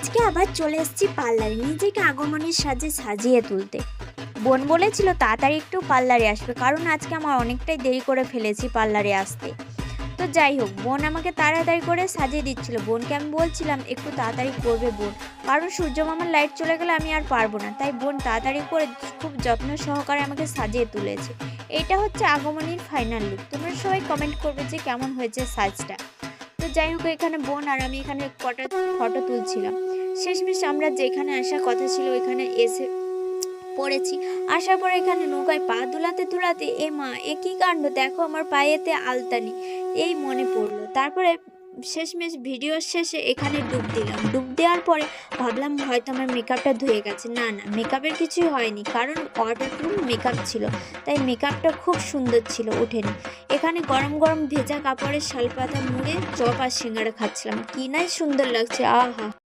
আজকে আবার চলে এসেছি পার্লারে নিজেকে আগমনীর সাজে সাজিয়ে তুলতে। বোন বলেছিল তাড়াতাড়ি একটু পার্লারে আসবে, কারণ আজকে আমার অনেকটাই দেরি করে ফেলেছি পার্লারে আসতে। তো যাই হোক, বোন আমাকে তাড়াতাড়ি করে সাজিয়ে দিচ্ছিল। বোনকে আমি বলছিলাম একটু তাড়াতাড়ি করবে বোন, কারণ সূর্য মামার লাইট চলে গেলে আমি আর পারবো না। তাই বোন তাড়াতাড়ি করে খুব যত্ন সহকারে আমাকে সাজিয়ে তুলেছে। এটা হচ্ছে আগমনীর ফাইনাল লুক। তোমরা সবাই কমেন্ট করবে যে কেমন হয়েছে সাজটা। তো যাই হোক, এখানে বোন আর আমি এখানে কটা ফটো তুলছিলাম। শেষমেশ আমরা যেখানে আসার কথা ছিল ওইখানে এসে পড়েছি। আসার পরে এখানে নৌকায় পা দুলাতে দুলাতে এ মা, এ কি কাণ্ড, দেখো আমার পায়েতে আলতানি, এই মনে পড়লো। তারপরে শেষমেশ ভিডিওর শেষে এখানে ডুব দিলাম। ডুব দেওয়ার পরে ভাবলাম হয়তো আমার মেকআপটা ধুয়ে গেছে। না না, মেকআপের কিছুই হয়নি, কারণ ওয়াটারপ্রুফ মেকআপ ছিল, তাই মেকআপটা খুব সুন্দর ছিল, ওঠেনি। এখানে গরম গরম ভেজা কাপড়ের শালপাতা মুড়ে চপ আর সিঙ্গারা খাচ্ছিলাম, কি নাই সুন্দর লাগছে, আহা।